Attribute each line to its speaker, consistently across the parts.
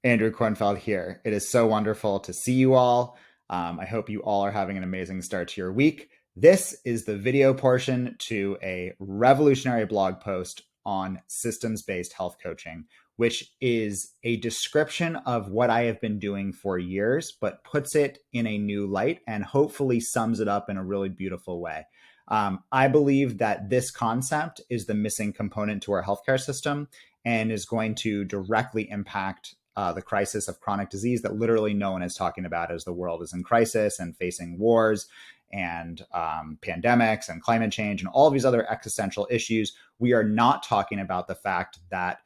Speaker 1: Andrew Kornfeld here. It is so wonderful to see you all. I hope you all are having an amazing start to your week. This is the video portion to a revolutionary blog post on systems-based health coaching, which is a description of what I have been doing for years, but puts it in a new light and hopefully sums it up in a really beautiful way. I believe that this concept is the missing component to our healthcare system and is going to directly impact the crisis of chronic disease that literally no one is talking about as the world is in crisis and facing wars and pandemics and climate change and all of these other existential issues. We are not talking about the fact that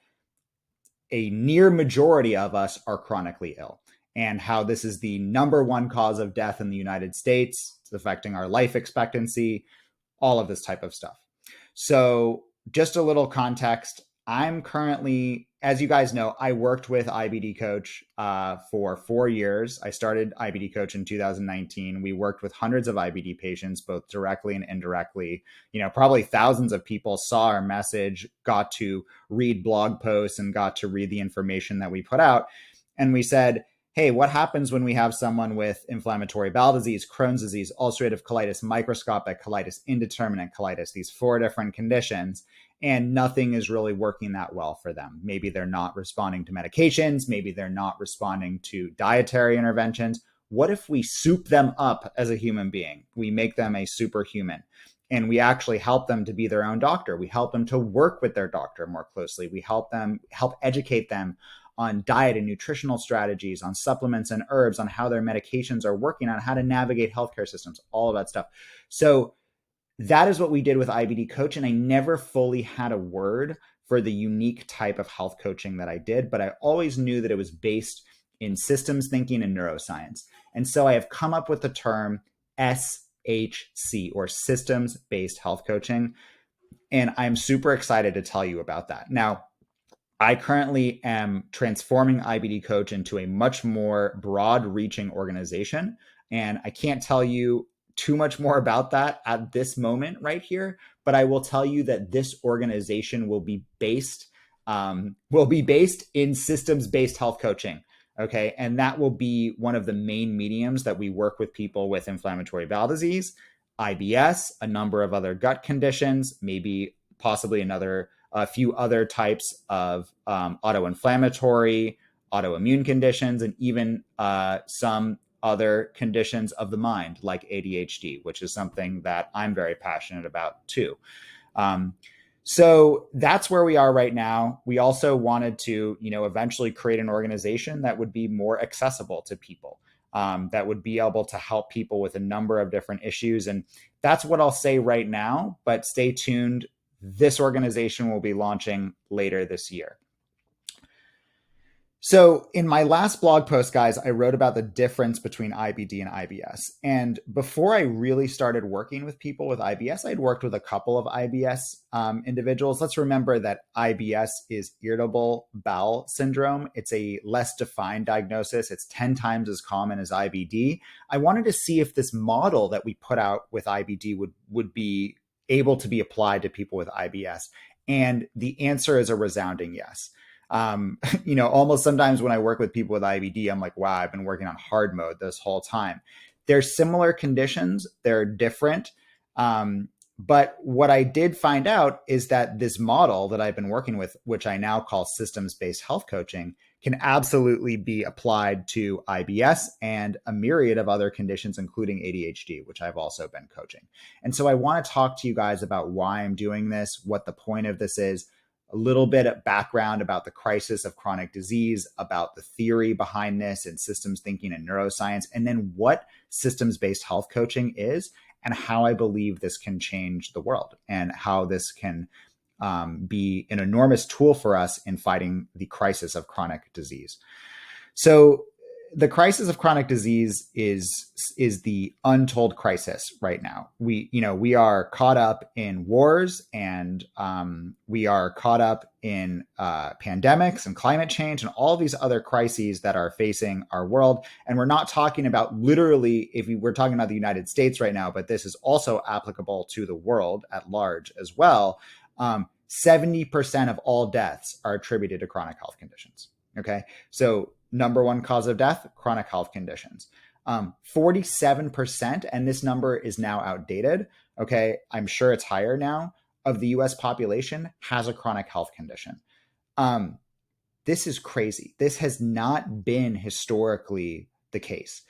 Speaker 1: a near majority of us are chronically ill and how this is the number one cause of death in the United States. It's affecting our life expectancy, all of this type of stuff. So just a little context. I'm currently, as you guys know, I worked with IBD Coach for 4 years. I started IBD Coach in 2019. We worked with hundreds of IBD patients, both directly and indirectly. Probably thousands of people saw our message, got to read blog posts and got to read the information that we put out. And we said, hey, what happens when we have someone with inflammatory bowel disease, Crohn's disease, ulcerative colitis, microscopic colitis, indeterminate colitis, these 4 different conditions, and nothing is really working that well for them? Maybe they're not responding to medications. Maybe they're not responding to dietary interventions. What if we soup them up as a human being? We make them a superhuman, and we actually help them to be their own doctor. We help them to work with their doctor more closely. We help educate them on diet and nutritional strategies, on supplements and herbs, on how their medications are working, on how to navigate healthcare systems, all of that stuff. So that is what we did with IBD Coach. And I never fully had a word for the unique type of health coaching that I did, but I always knew that it was based in systems thinking and neuroscience. And so I have come up with the term SHC, or systems-based health coaching. And I'm super excited to tell you about that. Now, I currently am transforming IBD Coach into a much more broad-reaching organization. And I can't tell you too much more about that at this moment right here, but I will tell you that this organization will be based in systems-based health coaching. Okay. And that will be one of the main mediums that we work with people with inflammatory bowel disease, IBS, a number of other gut conditions, maybe possibly a few other types of autoinflammatory, autoimmune conditions, and even some other conditions of the mind like ADHD, which is something that I'm very passionate about too. So that's where we are right now. We also wanted to, eventually create an organization that would be more accessible to people, that would be able to help people with a number of different issues. And that's what I'll say right now, but stay tuned. This organization will be launching later this year. So in my last blog post, guys, I wrote about the difference between IBD and IBS. And before I really started working with people with IBS, I'd worked with a couple of IBS individuals. Let's remember that IBS is irritable bowel syndrome. It's a less defined diagnosis. It's 10 times as common as IBD. I wanted to see if this model that we put out with IBD would be able to be applied to people with IBS. And the answer is a resounding yes. Almost sometimes when I work with people with IBD, I'm like, wow, I've been working on hard mode this whole time. They're similar conditions. They're different. But what I did find out is that this model that I've been working with, which I now call systems-based health coaching, can absolutely be applied to IBS and a myriad of other conditions, including ADHD, which I've also been coaching. And so I want to talk to you guys about why I'm doing this, what the point of this is, a little bit of background about the crisis of chronic disease, about the theory behind this and systems thinking and neuroscience, and then what systems-based health coaching is and how I believe this can change the world and how this can be an enormous tool for us in fighting the crisis of chronic disease. So the crisis of chronic disease is the untold crisis right now. We are caught up in wars and we are caught up in pandemics and climate change and all these other crises that are facing our world. And we're not talking about literally, we're talking about the United States right now, but this is also applicable to the world at large as well. 70% of all deaths are attributed to chronic health conditions. Okay. So number one cause of death, chronic health conditions. 47%, and this number is now outdated. Okay, I'm sure it's higher now, of the US population has a chronic health condition. This is crazy. This has not been historically the case.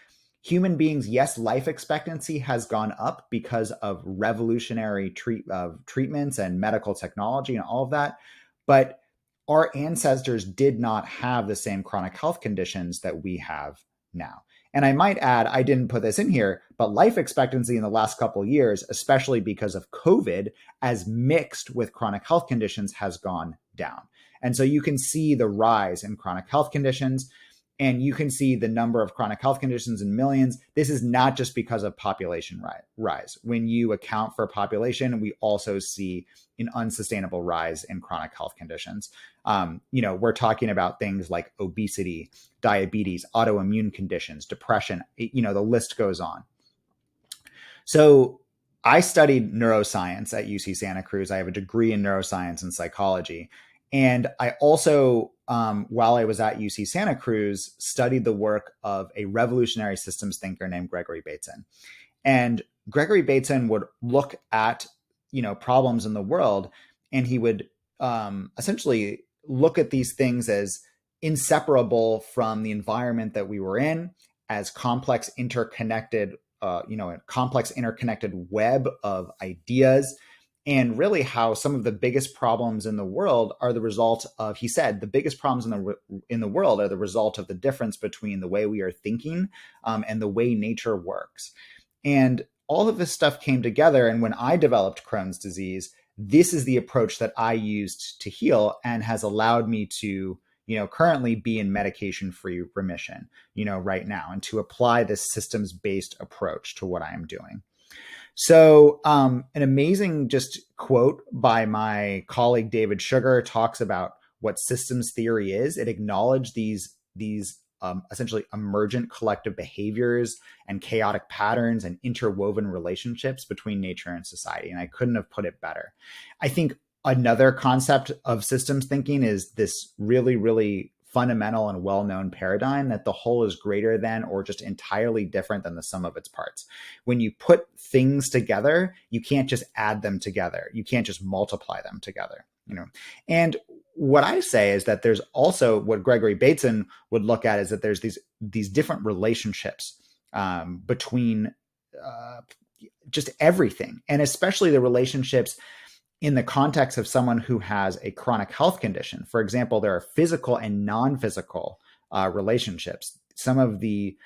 Speaker 1: Human beings, yes, life expectancy has gone up because of revolutionary treatments and medical technology and all of that. But our ancestors did not have the same chronic health conditions that we have now. And I might add, I didn't put this in here, but life expectancy in the last couple of years, especially because of COVID, as mixed with chronic health conditions, has gone down. And so you can see the rise in chronic health conditions, and you can see the number of chronic health conditions in millions. This is not just because of population rise. When you account for population, we also see an unsustainable rise in chronic health conditions. We're talking about things like obesity, diabetes, autoimmune conditions, depression, the list goes on. So I studied neuroscience at UC Santa Cruz. I have a degree in neuroscience and psychology. And I also, while I was at UC Santa Cruz, studied the work of a revolutionary systems thinker named Gregory Bateson. And Gregory Bateson would look at, problems in the world, and he would essentially look at these things as inseparable from the environment that we were in, as complex, interconnected, a complex, interconnected web of ideas. And really how some of the biggest problems in the world are the result of, he said, the biggest problems in the world are the result of the difference between the way we are thinking and the way nature works. And all of this stuff came together. And when I developed Crohn's disease, this is the approach that I used to heal and has allowed me to, currently be in medication-free remission, right now, and to apply this systems-based approach to what I am doing. So an amazing just quote by my colleague David Sugar talks about what systems theory is. It acknowledged these essentially emergent collective behaviors and chaotic patterns and interwoven relationships between nature and society. And I couldn't have put it better. I think another concept of systems thinking is this really, really fundamental and well-known paradigm that the whole is greater than or just entirely different than the sum of its parts. When you put things together, you can't just add them together. You can't just multiply them together, And what I say is that there's also what Gregory Bateson would look at is that there's these different relationships between just everything, and especially the relationships in the context of someone who has a chronic health condition. For example, there are physical and non-physical relationships. Some of the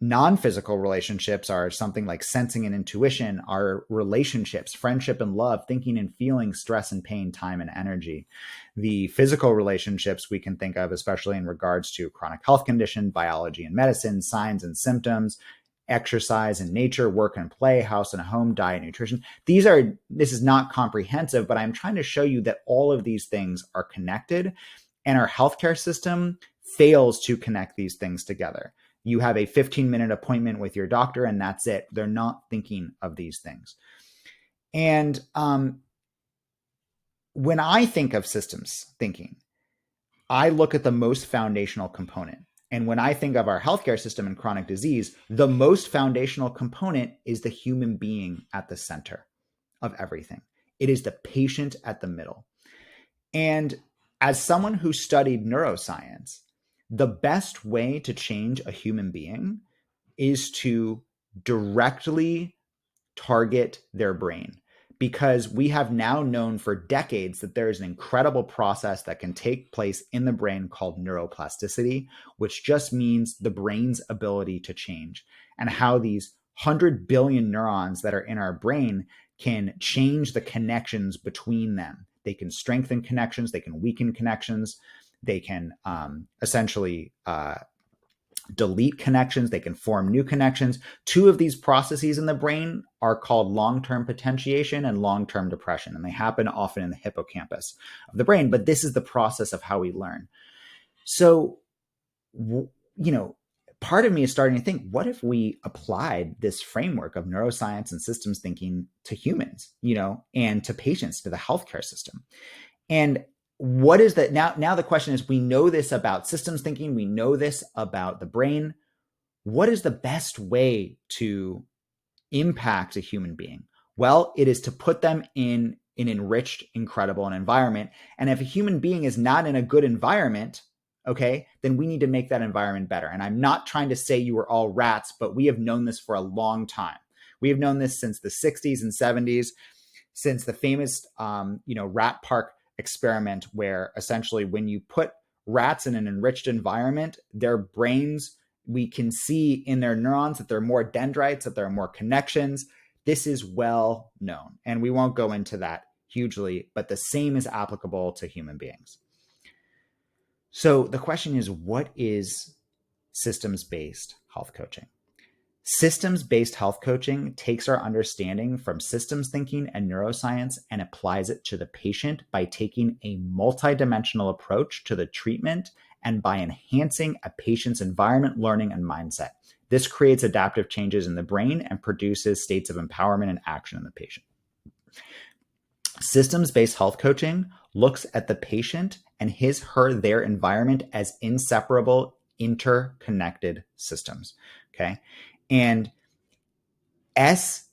Speaker 1: non-physical relationships are something like sensing and intuition, are relationships, friendship and love, thinking and feeling, stress and pain, time and energy. The physical relationships we can think of, especially in regards to chronic health condition, biology and medicine, signs and symptoms, exercise and nature, work and play, house and home, diet, nutrition. This is not comprehensive, but I'm trying to show you that all of these things are connected, and our healthcare system fails to connect these things together. You have a 15-minute appointment with your doctor and that's it. They're not thinking of these things. And when I think of systems thinking, I look at the most foundational component. And when I think of our healthcare system and chronic disease, the most foundational component is the human being at the center of everything. It is the patient at the middle. And as someone who studied neuroscience, the best way to change a human being is to directly target their brain. Because we have now known for decades that there is an incredible process that can take place in the brain called neuroplasticity, which just means the brain's ability to change, and how these 100 billion neurons that are in our brain can change the connections between them. They can strengthen connections, they can weaken connections, they can essentially delete connections, they can form new connections. Two of these processes in the brain are called long-term potentiation and long-term depression, and they happen often in the hippocampus of the brain, but this is the process of how we learn. So, part of me is starting to think, what if we applied this framework of neuroscience and systems thinking to humans, and to patients, to the healthcare system? And what is that? Now the question is, we know this about systems thinking. We know this about the brain. What is the best way to impact a human being? Well, it is to put them in an enriched, incredible environment. And if a human being is not in a good environment, okay, then we need to make that environment better. And I'm not trying to say you are all rats, but we have known this for a long time. We have known this since the 60s and 70s, since the famous, rat park experiment, where essentially when you put rats in an enriched environment, their brains, we can see in their neurons that there are more dendrites, that there are more connections. This is well known, and we won't go into that hugely, but the same is applicable to human beings. So the question is, what is systems-based health coaching? Systems-based health coaching takes our understanding from systems thinking and neuroscience and applies it to the patient by taking a multidimensional approach to the treatment and by enhancing a patient's environment, learning, and mindset. This creates adaptive changes in the brain and produces states of empowerment and action in the patient. Systems-based health coaching looks at the patient and his, her, their environment as inseparable, interconnected systems. Okay. And SHC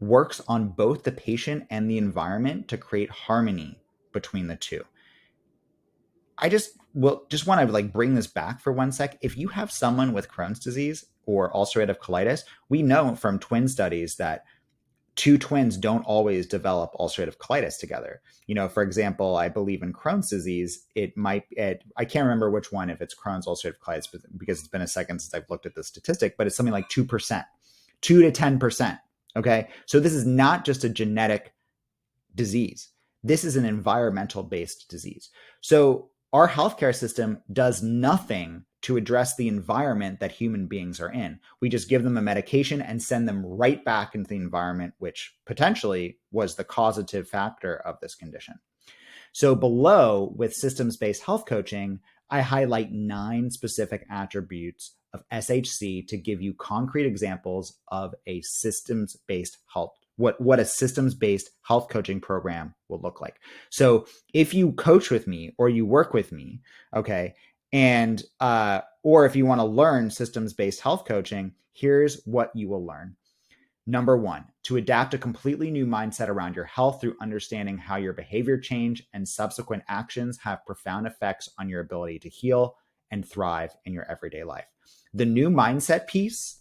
Speaker 1: works on both the patient and the environment to create harmony between the two. I just want to bring this back for 1 sec. If you have someone with Crohn's disease or ulcerative colitis, we know from twin studies that two twins don't always develop ulcerative colitis together. For example, I believe in Crohn's disease, I can't remember which one, if it's Crohn's ulcerative colitis, because it's been a second since I've looked at the statistic, but it's something like 2%, 2 to 10%. Okay. So this is not just a genetic disease. This is an environmental based disease. So our healthcare system does nothing to address the environment that human beings are in. We just give them a medication and send them right back into the environment, which potentially was the causative factor of this condition. So below, with systems-based health coaching, I highlight 9 specific attributes of SHC to give you concrete examples of a systems-based health, what a systems-based health coaching program will look like. So if you coach with me or you work with me, okay, and or if you want to learn systems-based health coaching, here's what you will learn. Number 1, to adapt a completely new mindset around your health through understanding how your behavior change and subsequent actions have profound effects on your ability to heal and thrive in your everyday life. The new mindset piece,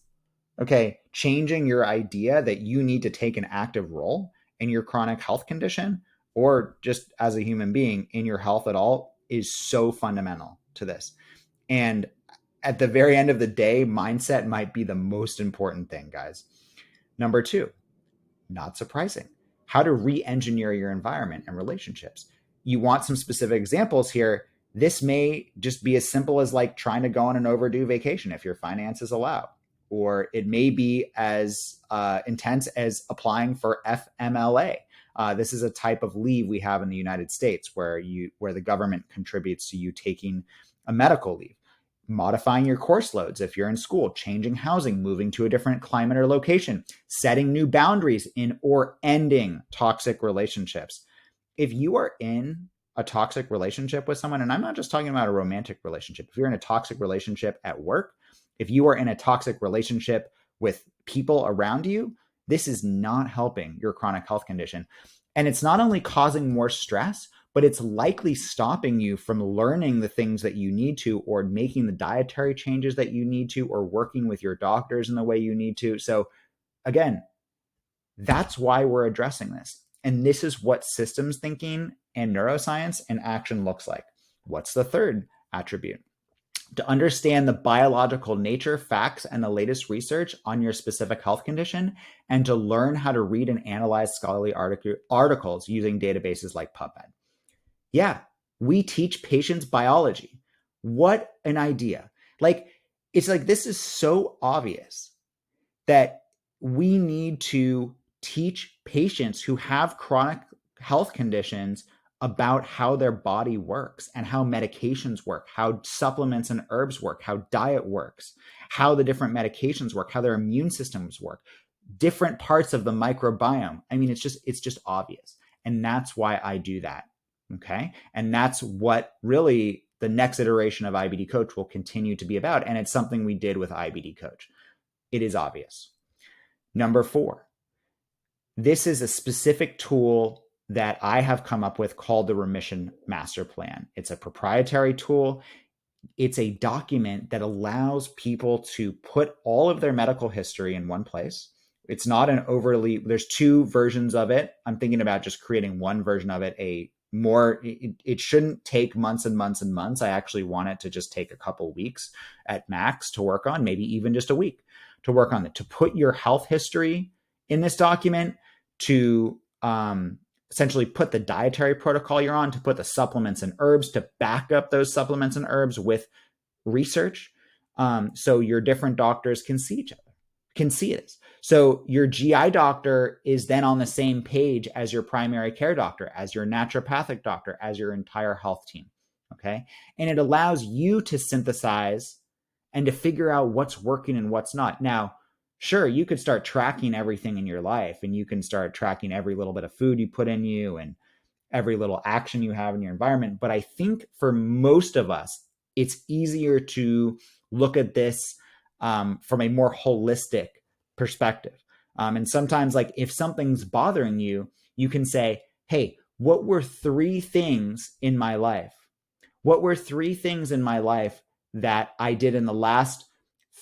Speaker 1: okay, changing your idea that you need to take an active role in your chronic health condition or just as a human being in your health at all, is so fundamental to this. And at the very end of the day, mindset might be the most important thing, guys. Number 2, not surprising, how to re-engineer your environment and relationships. You want some specific examples here. This may just be as simple as like trying to go on an overdue vacation if your finances allow, or it may be as intense as applying for FMLA. This is a type of leave we have in the United States where the government contributes to you taking a medical leave. Modifying your course loads if you're in school, changing housing, moving to a different climate or location, setting new boundaries in or ending toxic relationships. If you are in a toxic relationship with someone, and I'm not just talking about a romantic relationship, if you're in a toxic relationship at work, if you are in a toxic relationship with people around you, this is not helping your chronic health condition. And it's not only causing more stress, but it's likely stopping you from learning the things that you need to, or making the dietary changes that you need to, or working with your doctors in the way you need to. So again, that's why we're addressing this. And this is what systems thinking and neuroscience and action looks like. What's the third attribute? To understand the biological nature, facts, and the latest research on your specific health condition, and to learn how to read and analyze scholarly articles using databases like PubMed. Yeah, we teach patients biology. What an idea. It's like, this is so obvious that we need to teach patients who have chronic health conditions about how their body works and how medications work, how supplements and herbs work, how diet works, how the different medications work, how their immune systems work, different parts of the microbiome. I mean, it's just obvious. And that's why I do that. Okay. And that's what really the next iteration of IBD Coach will continue to be about. And it's something we did with IBD Coach. It is obvious. Number 4, this is a specific tool that I have come up with called the Remission Master Plan. It's a proprietary tool. It's a document that allows people to put all of their medical history in one place. It's not an overly, there's 2 versions of it. I'm thinking about just creating one version of it, it shouldn't take months and months and months. I actually want it to just take a couple weeks at max to work on, maybe even just a week to work on it, to put your health history in this document, to essentially put the dietary protocol you're on, to put the supplements and herbs, to back up those supplements and herbs with research. So your different doctors can see each other, can see this. So your GI doctor is then on the same page as your primary care doctor, as your naturopathic doctor, as your entire health team. Okay. And it allows you to synthesize and to figure out what's working and what's not. Now, sure, you could start tracking everything in your life, and you can start tracking every little bit of food you put in you and every little action you have in your environment. But I think for most of us, it's easier to look at this from a more holistic perspective. And sometimes, like, if something's bothering you, you can say, hey, what were 3 things in my life? What were 3 things in my life that I did in the last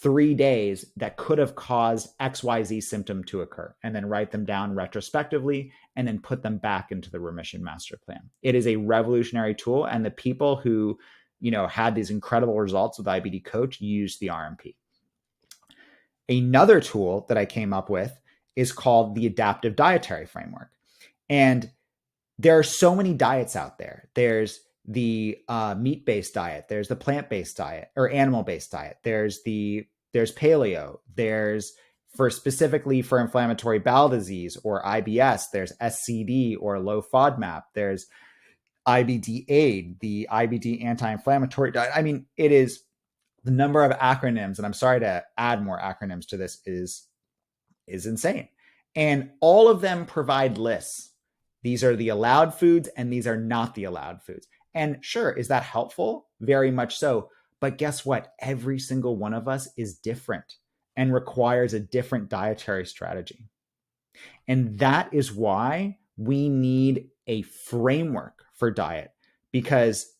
Speaker 1: 3 days that could have caused XYZ symptom to occur? And then write them down retrospectively and then put them back into the Remission Master Plan. It is a revolutionary tool. And the people who, had these incredible results with IBD Coach used the RMP. Another tool that I came up with is called the Adaptive Dietary Framework. And there are so many diets out there. There's the meat-based diet. There's the plant-based diet or animal-based diet. There's paleo. There's specifically for inflammatory bowel disease or IBS. There's SCD or low FODMAP. There's IBD aid, the IBD anti-inflammatory diet. I mean, it is the number of acronyms, and I'm sorry to add more acronyms to this, is insane. And all of them provide lists. These are the allowed foods and these are not the allowed foods. And sure, is that helpful? Very much so. But guess what? Every single one of us is different and requires a different dietary strategy. And that is why we need a framework for diet, because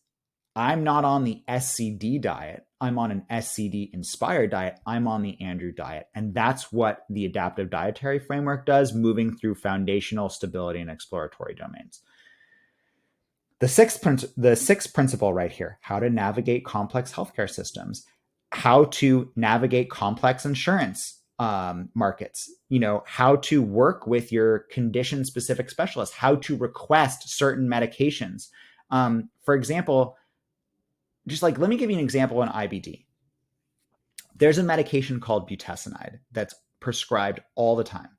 Speaker 1: I'm not on the SCD diet. I'm on an SCD inspired diet. I'm on the Andrew diet. And that's what the Adaptive Dietary Framework does, moving through foundational, stability, and exploratory domains. The sixth principle right here, how to navigate complex healthcare systems, how to navigate complex insurance markets, how to work with your condition-specific specialists, how to request certain medications. For example, let me give you an example on IBD. There's a medication called budesonide that's prescribed all the time.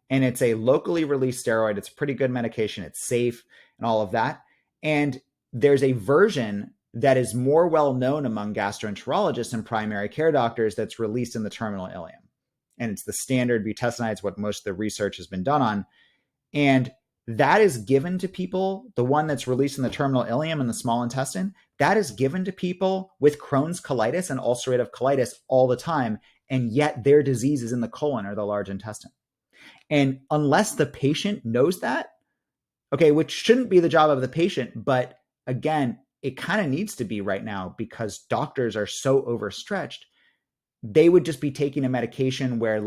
Speaker 1: And it's a locally released steroid. It's a pretty good medication. It's safe and all of that. And there's a version that is more well known among gastroenterologists and primary care doctors that's released in the terminal ileum. And it's the standard budesonide. It's what most of the research has been done on. And that is given to people, the one that's released in the terminal ileum in the small intestine, that is given to people with Crohn's colitis and ulcerative colitis all the time. And yet their disease is in the colon or the large intestine. And unless the patient knows that, okay, which shouldn't be the job of the patient, but again, it kind of needs to be right now because doctors are so overstretched, they would just be taking a medication where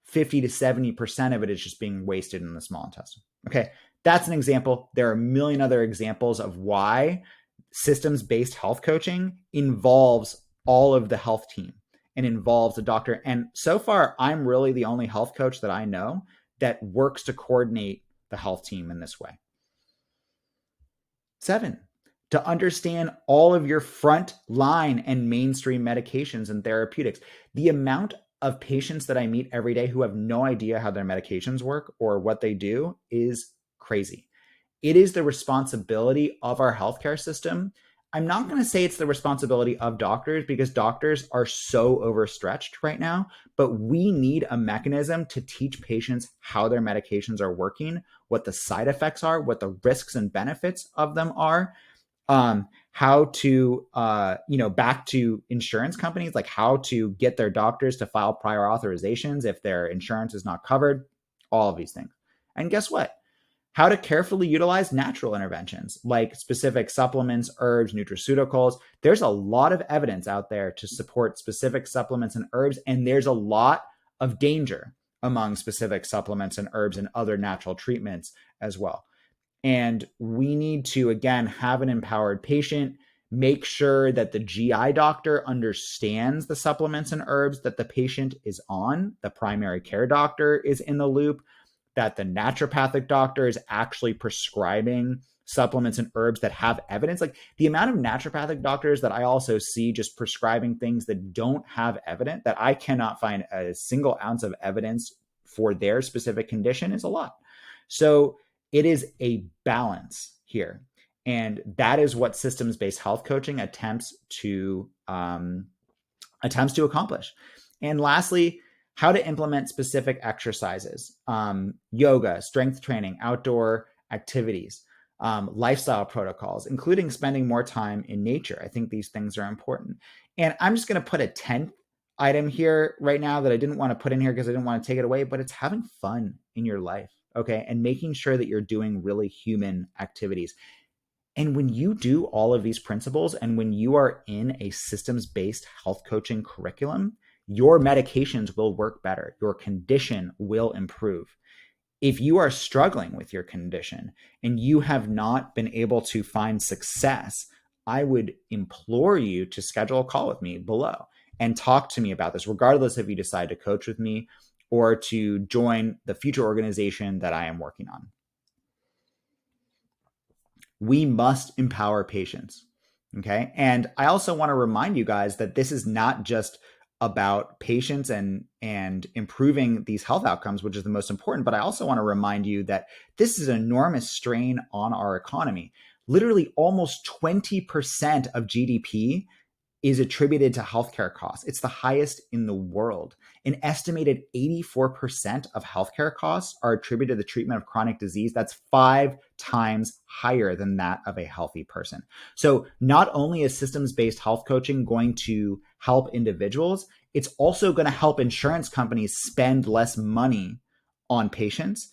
Speaker 1: 50 to 70% of it is just being wasted in the small intestine. Okay, that's an example. There are a million other examples of why systems-based health coaching involves all of the health team and involves a doctor. And so far, I'm really the only health coach that I know that works to coordinate the health team in this way. 7, to understand all of your front line and mainstream medications and therapeutics. The amount of patients that I meet every day who have no idea how their medications work or what they do is crazy. It is the responsibility of our healthcare system I'm not going to say it's the responsibility of doctors because doctors are so overstretched right now, but we need a mechanism to teach patients how their medications are working, what the side effects are, what the risks and benefits of them are, how to, back to insurance companies, like how to get their doctors to file prior authorizations if their insurance is not covered, all of these things. And guess what? How to carefully utilize natural interventions like specific supplements, herbs, nutraceuticals. There's a lot of evidence out there to support specific supplements and herbs, and there's a lot of danger among specific supplements and herbs and other natural treatments as well. And we need to, again, have an empowered patient, make sure that the GI doctor understands the supplements and herbs that the patient is on, the primary care doctor is in the loop, that the naturopathic doctor is actually prescribing supplements and herbs that have evidence. Like the amount of naturopathic doctors that I also see just prescribing things that don't have evidence, that I cannot find a single ounce of evidence for their specific condition, is a lot. So it is a balance here. And that is what systems-based health coaching attempts to accomplish. And lastly, how to implement specific exercises, yoga, strength training, outdoor activities, lifestyle protocols, including spending more time in nature. I think these things are important. And I'm just going to put a 10th item here right now that I didn't want to put in here because I didn't want to take it away, but it's having fun in your life, okay? And making sure that you're doing really human activities. And when you do all of these principles and when you are in a systems-based health coaching curriculum, your medications will work better. Your condition will improve. If you are struggling with your condition and you have not been able to find success, I would implore you to schedule a call with me below and talk to me about this, regardless if you decide to coach with me or to join the future organization that I am working on. We must empower patients, okay? And I also want to remind you guys that this is not just about patients and improving these health outcomes, which is the most important, but I also want to remind you that this is an enormous strain on our economy. Literally almost 20% of GDP is attributed to healthcare costs. It's the highest in the world. An estimated 84% of healthcare costs are attributed to the treatment of chronic disease. That's 5 times higher than that of a healthy person. So not only is systems-based health coaching going to help individuals, it's also going to help insurance companies spend less money on patients.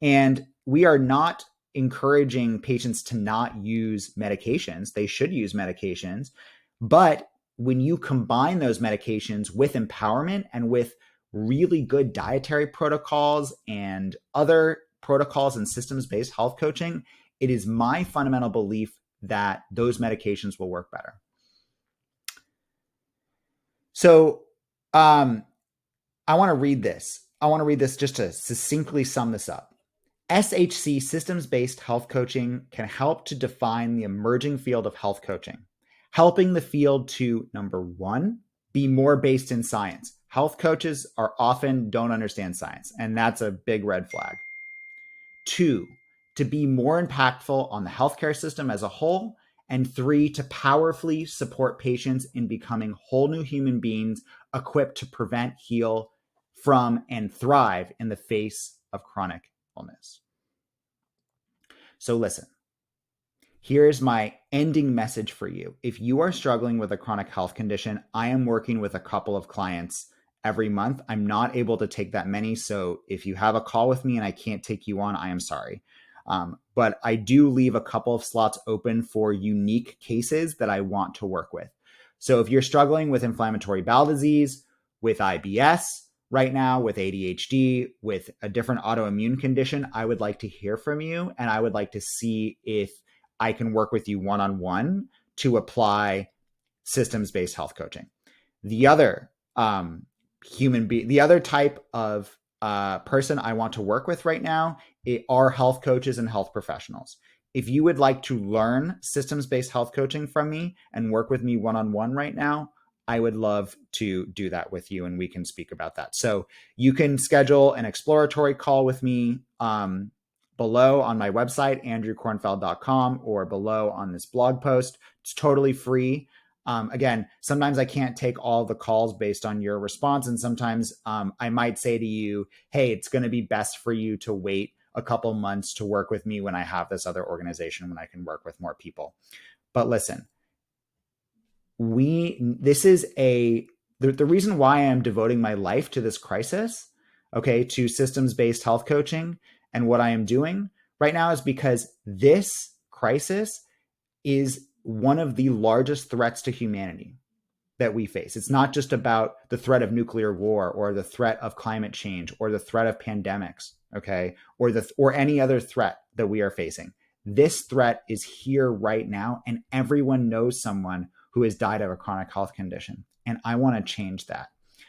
Speaker 1: And we are not encouraging patients to not use medications. They should use medications. But when you combine those medications with empowerment and with really good dietary protocols and other protocols and systems-based health coaching, it is my fundamental belief that those medications will work better. So I want to read this. I want to read this just to succinctly sum this up. SHC, systems-based health coaching, can help to define the emerging field of health coaching, helping the field to, number one, be more based in science. Health coaches are often don't understand science, and that's a big red flag. 2, to be more impactful on the healthcare system as a whole. And 3, to powerfully support patients in becoming whole new human beings equipped to prevent, heal from, and thrive in the face of chronic illness. So listen. Here's my ending message for you. If you are struggling with a chronic health condition, I am working with a couple of clients every month. I'm not able to take that many. So if you have a call with me and I can't take you on, I am sorry. But I do leave a couple of slots open for unique cases that I want to work with. So if you're struggling with inflammatory bowel disease, with IBS, right now with ADHD, with a different autoimmune condition, I would like to hear from you. And I would like to see if I can work with you one-on-one to apply systems-based health coaching. The other the other type of person I want to work with right now are health coaches and health professionals. If you would like to learn systems-based health coaching from me and work with me one-on-one right now, I would love to do that with you and we can speak about that. So you can schedule an exploratory call with me below on my website, andrewkornfeld.com, or below on this blog post It's totally free. Again, sometimes I can't take all the calls based on your response. And sometimes I might say to you, hey, it's going to be best for you to wait a couple months to work with me when I have this other organization, when I can work with more people. But listen, this is the reason why I am devoting my life to this crisis, okay, to systems-based health coaching and what I am doing right now is because this crisis is one of the largest threats to humanity that we face. It's not just about the threat of nuclear war or the threat of climate change or the threat of pandemics, okay, or any other threat that we are facing. This threat is here right now, and everyone knows someone who has died of a chronic health condition. And I want to change that.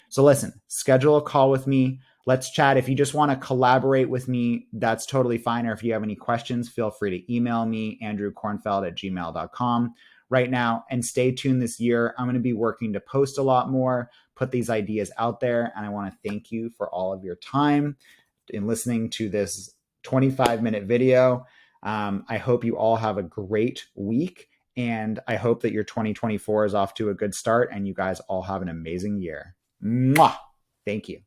Speaker 1: So listen, schedule a call with me. Let's chat. If you just want to collaborate with me, that's totally fine. Or if you have any questions, feel free to email me, andrewkornfeld@gmail.com right now. And stay tuned this year. I'm going to be working to post a lot more, put these ideas out there. And I want to thank you for all of your time in listening to this 25-minute video. I hope you all have a great week. And I hope that your 2024 is off to a good start and you guys all have an amazing year. Mwah! Thank you.